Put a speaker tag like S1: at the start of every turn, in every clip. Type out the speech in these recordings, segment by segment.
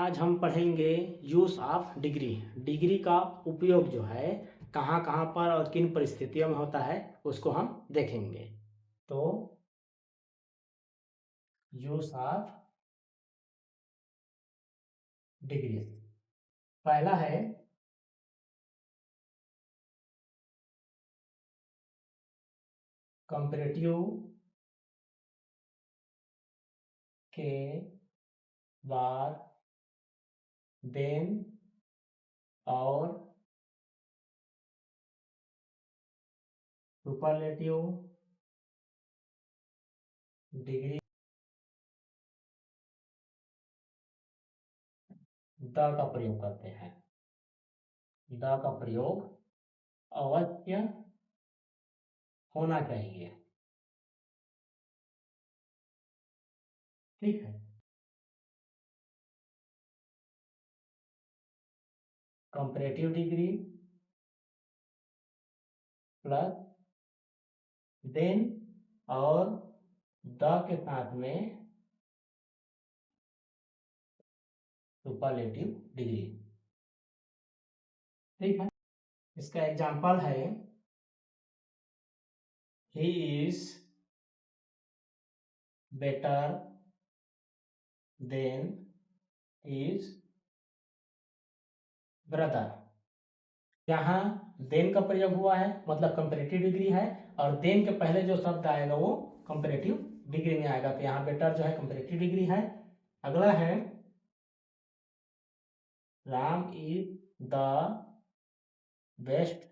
S1: आज हम पढ़ेंगे यूज़ ऑफ डिग्री। डिग्री का उपयोग जो है कहाँ कहाँ पर और किन परिस्थितियों में होता है उसको हम देखेंगे। तो यूज़ ऑफ डिग्री पहला है कंपैरेटिव के बाद देन और सुपरलेटिव डिग्री द का प्रयोग करते हैं। द का प्रयोग अवश्य होना चाहिए। ठीक है। कंपैरेटिव डिग्री प्लस देन और द के साथ में सुपरलेटिव डिग्री। ठीक है। इसका एग्जांपल है he is better than is brother. यहाँ देन का प्रयोग हुआ है मतलब कंपैरेटिव डिग्री है और देन के पहले जो शब्द आएगा वो कंपैरेटिव डिग्री में आएगा। तो यहाँ बेटर जो है कंपैरेटिव डिग्री है। अगला है Ram is the best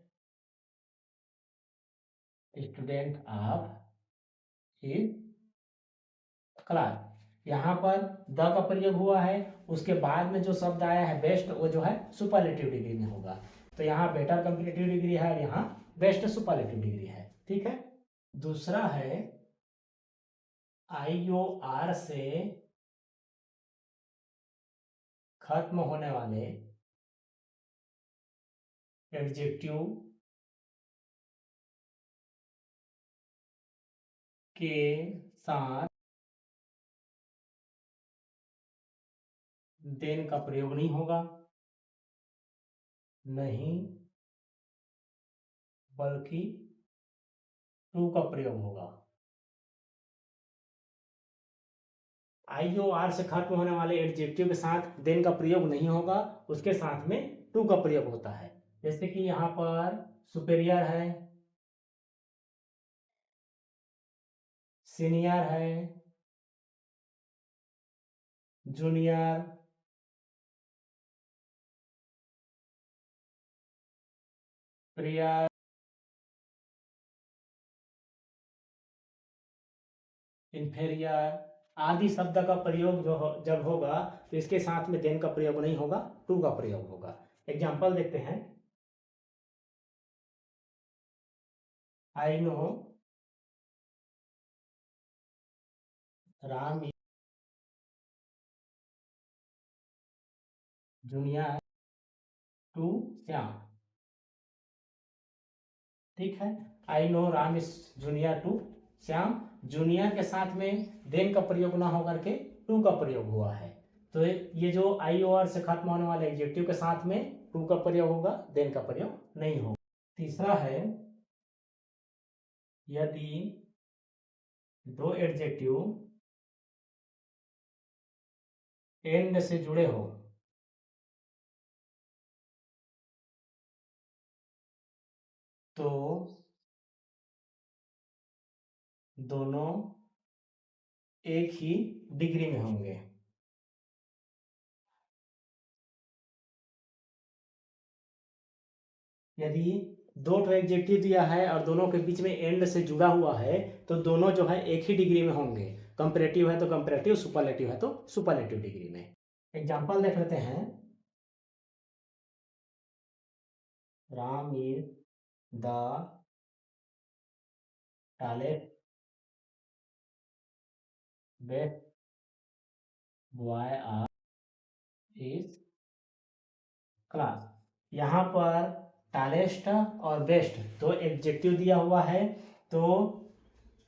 S1: student of his class. यहाँ पर द का प्रयोग हुआ है, उसके बाद में जो शब्द आया है बेस्ट वो जो है सुपरलेटिव डिग्री में होगा। तो यहाँ बेटर कंपैरेटिव डिग्री है और यहाँ बेस्ट सुपरलेटिव डिग्री है। ठीक है। दूसरा है IOR से खत्म होने वाले एडजेक्टिव के साथ देन का प्रयोग नहीं होगा, नहीं बल्कि टू का प्रयोग होगा। IOR से खत्म होने वाले एडजेक्टिव के साथ देन का प्रयोग नहीं होगा, उसके साथ में टू का प्रयोग होता है। जैसे कि यहाँ पर सुपेरियर है, सीनियर है, जूनियर, प्रियर, इंफेरियर आदि शब्द का प्रयोग जब होगा तो इसके साथ में देन का प्रयोग नहीं होगा, टू का प्रयोग होगा। एग्जाम्पल देखते हैं। I know Ram junior to Shyam. ठीक है। I know Ram is junior to Shyam. Junior के साथ में देन का प्रयोग ना होकर के टू का प्रयोग हुआ है। तो ये जो IOR से खत्म होने वाले एडजेक्टिव के साथ में टू का प्रयोग होगा, देन का प्रयोग नहीं होगा। तीसरा है यदि दो एडजेक्टिव एंड से जुड़े हो तो दोनों एक ही डिग्री में होंगे। यदि दो तो एडजेक्टिव दिया है और दोनों के बीच में एंड से जुड़ा हुआ है तो दोनों जो है एक ही डिग्री में होंगे। कंपैरेटिव है तो कंपैरेटिव, सुपरलेटिव है तो सुपरलेटिव डिग्री में। एग्जांपल देख लेते हैं। Ram is the tallest best boy of his class. यहाँ पर टॉलेस्ट और बेस्ट दो एडजेक्टिव दिया हुआ है तो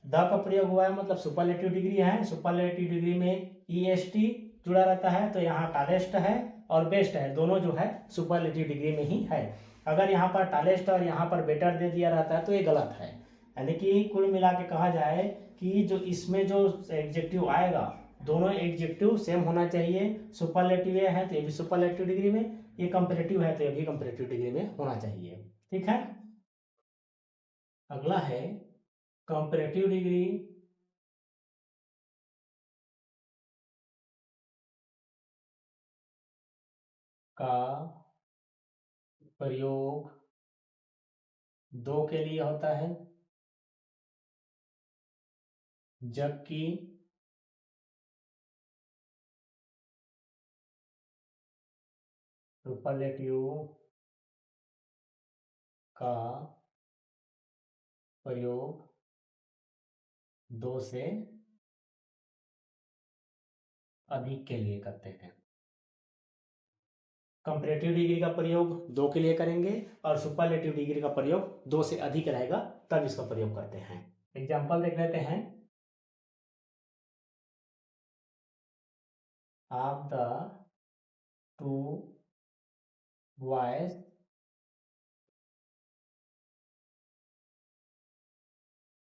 S1: द का प्रयोग हुआ है मतलब सुपरलेटिव डिग्री है। सुपरलेटिव डिग्री में EST जुड़ा रहता है तो यहाँ टालेस्ट है और बेस्ट है, दोनों जो है सुपरलेटिव डिग्री में ही है। अगर यहाँ पर टालेस्ट और यहाँ पर बेटर दे दिया रहता है तो ये गलत है। यानी कि कुल मिला के कहा जाए कि जो इसमें जो एडजेक्टिव आएगा दोनों एडजेक्टिव सेम होना चाहिए। सुपरलेटिव ये है तो ये भी सुपरलेटिव डिग्री में, ये कंपेरेटिव है तो ये भी कंपेरेटिव डिग्री में होना चाहिए। ठीक है, अगला है कंपेरेटिव डिग्री का प्रयोग दो के लिए होता है, जबकि सुपरलेटिव का प्रयोग दो से अधिक के लिए करते हैं। कंपेरेटिव डिग्री का प्रयोग दो के लिए करेंगे और सुपरलेटिव डिग्री का प्रयोग दो से अधिक रहेगा तब इसका प्रयोग करते हैं। एग्जाम्पल देख लेते हैं। Of the two boys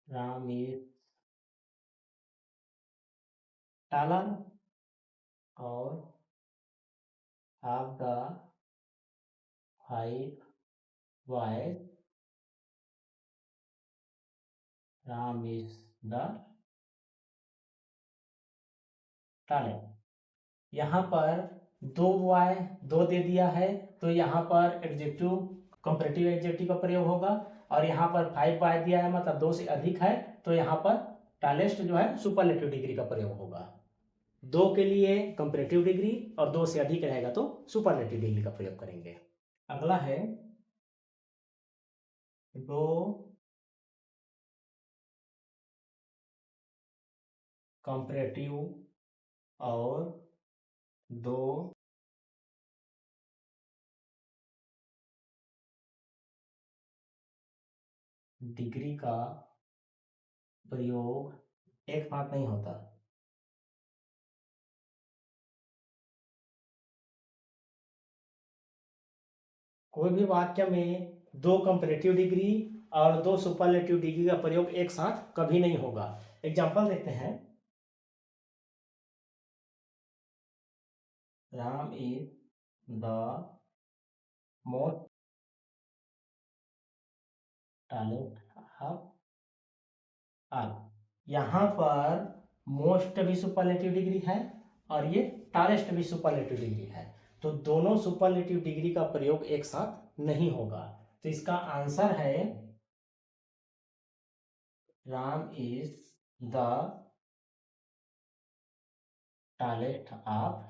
S1: Ram is taller और of the 5 boys Ram is the taller। यहाँ पर दो बॉय दो दे दिया है तो यहाँ पर एडजेक्टिव कंपेरेटिव एडजेक्टिव का प्रयोग होगा, और यहाँ पर 5 बॉय दिया है मतलब दो से अधिक है तो यहाँ पर टालेस्ट जो है सुपरलेटिव डिग्री का प्रयोग होगा। दो के लिए कंपेरेटिव डिग्री और दो से अधिक रहेगा तो सुपरलेटिव डिग्री का प्रयोग करेंगे। अगला है दो कंपेरेटिव और दो डिग्री का प्रयोग एक साथ नहीं होता। कोई भी वाक्य में दो कंपेरेटिव डिग्री और दो सुपरलेटिव डिग्री का प्रयोग एक साथ कभी नहीं होगा। एग्जांपल देखते हैं। Ram is the most talent of all. यहाँ पर मोस्ट भी सुपरलेटिव डिग्री है और ये टालेस्ट भी सुपरलेटिव डिग्री है, तो दोनों सुपरलेटिव डिग्री का प्रयोग एक साथ नहीं होगा। तो इसका आंसर है Ram is the talent of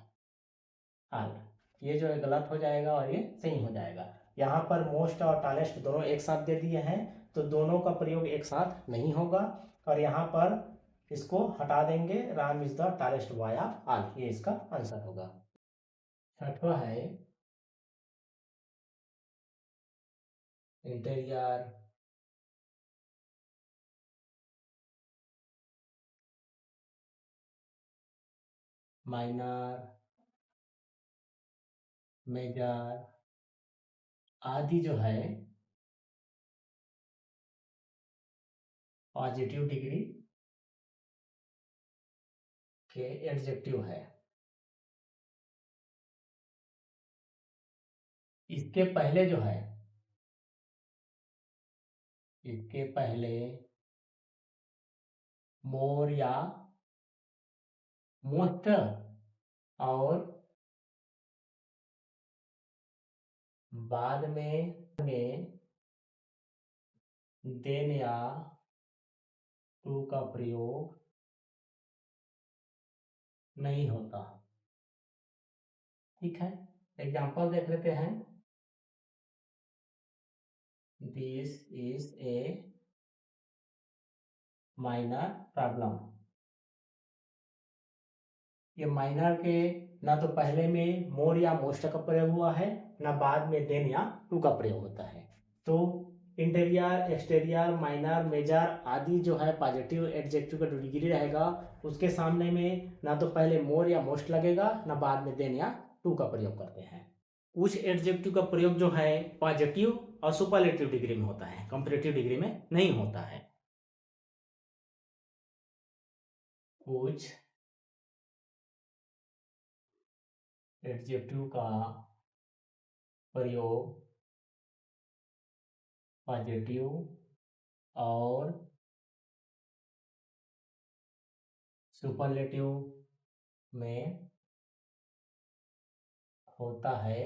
S1: all. ये जो है गलत हो जाएगा और ये सही हो जाएगा। यहाँ पर मोस्ट और टालेस्ट दोनों एक साथ दे दिए हैं तो दोनों का प्रयोग एक साथ नहीं होगा, और यहाँ पर इसको हटा देंगे, Ram is the tallest boy of all, ये इसका आंसर होगा। छठवां है इंटीरियर माइनर मेजर आदि जो है पॉजिटिव डिग्री के एडजेक्टिव है। इसके पहले जो है, इसके पहले मोर या मोस्ट और बाद में देन या टू का प्रयोग नहीं होता। ठीक है, एग्जांपल देख लेते हैं। This is a minor problem. ये माइनर के ना तो पहले में मोर या मोस्ट का प्रयोग हुआ है, ना बाद में देन या टू का प्रयोग होता है। तो इंटीरियर एक्सटीरियर माइनर मेजर आदि जो है पॉजिटिव एडजेक्टिव का जो डिग्री रहेगा उसके सामने में ना तो पहले मोर या मोस्ट लगेगा, ना बाद में देन या टू का प्रयोग करते हैं। कुछ एडजेक्टिव का प्रयोग जो है पॉजिटिव और सुपरलेटिव डिग्री में होता है, कंपैरेटिव डिग्री में नहीं होता है। कुछ एडजेक्टिव का प्रयोग पॉजिटिव और सुपरलेटिव में होता है,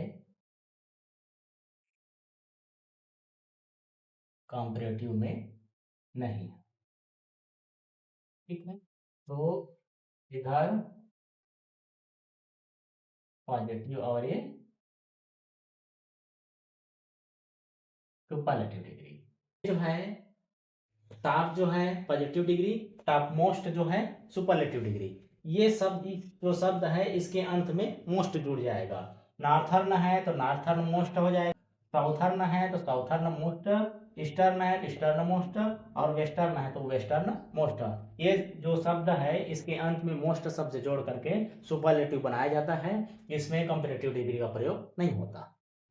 S1: कंपैरेटिव में नहीं। ठीक है, तो इधर पॉजिटिव और ये सुपरलेटिव डिग्री जो है, टॉप जो है पॉजिटिव डिग्री, टॉप मोस्ट जो है सुपरलेटिव डिग्री। ये सब जो शब्द है इसके अंत में मोस्ट जुड़ जाएगा। नॉर्थर्न है तो नॉर्थर्न मोस्ट हो जाएगा, साउथर्न है तो साउथर्न मोस्ट, ईस्टर्न है तो ईस्टर्न मोस्ट, और वेस्टर्न है तो वेस्टर्न मोस्ट। ये जो शब्द है इसके अंत में मोस्ट शब्द जोड़ करके सुपरलेटिव बनाया जाता है, इसमें कंपैरेटिव डिग्री का प्रयोग नहीं होता।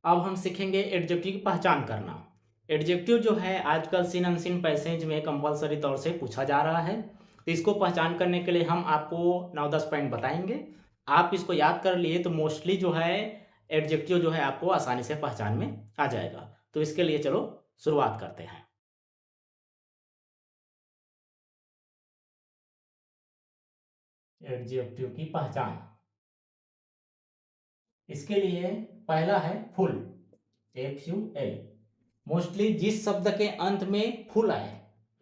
S1: अब हम सीखेंगे एडजेक्टिव की पहचान करना। एडजेक्टिव जो है आजकल सीन अनसीन पैसेज में कंपलसरी तौर से पूछा जा रहा है, तो इसको पहचान करने के लिए हम आपको 9-10 पॉइंट बताएंगे। आप इसको याद कर लिए तो मोस्टली जो है एडजेक्टिव जो है आपको आसानी से पहचान में आ जाएगा। तो इसके लिए चलो शुरुआत करते हैं। एडजेक्टिव की पहचान, इसके लिए पहला है फुल, FUL। मोस्टली जिस शब्द के अंत में फुल आए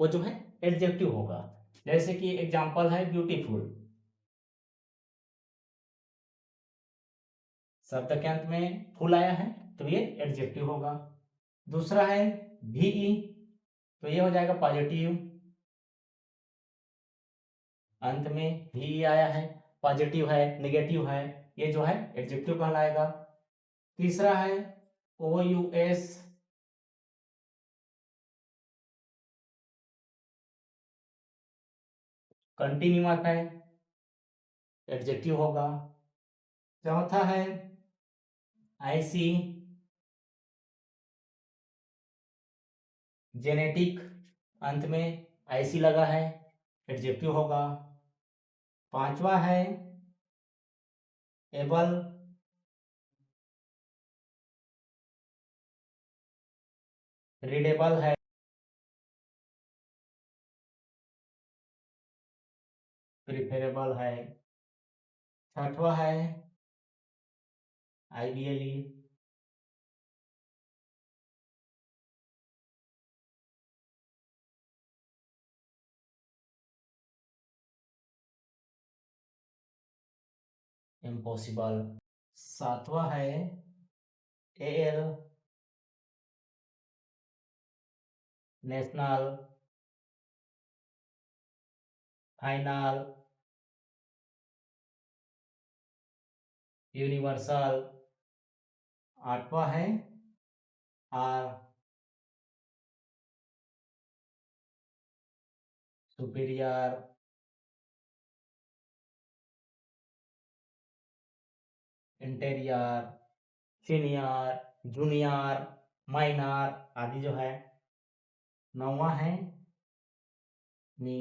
S1: वो जो है एडजेक्टिव होगा। जैसे कि एग्जांपल है ब्यूटीफुल, शब्द के अंत में फुल आया है तो ये एडजेक्टिव होगा। दूसरा है VE, तो ये हो जाएगा पॉजिटिव, अंत में VE आया है, पॉजिटिव है, नेगेटिव है, ये जो है एडजेक्टिव कहलाएगा। तीसरा है OUS, कंटिन्यूअस है, एडजेक्टिव होगा। चौथा है IC, जेनेटिक, अंत में IC लगा है, एडजेक्टिव होगा। पांचवा है एबल, रीडेबल है, प्रिफरेबल है। छठवा है आइडियली, इम्पॉसिबल। सातवां है AL, नेशनल, फाइनल, यूनिवर्सल। आठवां है R, superior, interior, senior, junior, minor आदि जो है। नौवां है नी,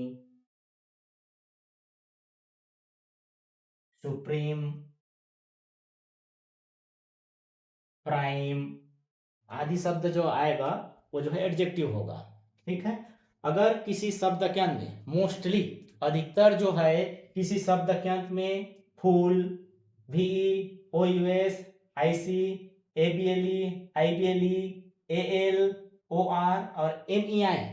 S1: सुप्रीम, प्राइम आदि शब्द जो आएगा वो जो है एडजेक्टिव होगा। ठीक है, अगर किसी शब्द के अंत में मोस्टली, अधिकतर जो है किसी शब्द के अंत में full, VE, OUS, IC, ABLE, IBLE, AL, OR और MEI आए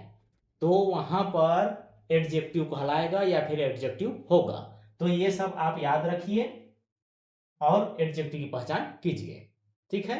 S1: तो वहां पर एडजेक्टिव कहलाएगा या फिर एडजेक्टिव होगा। तो ये सब आप याद रखिए और एडजेक्टिव की पहचान कीजिए। ठीक है,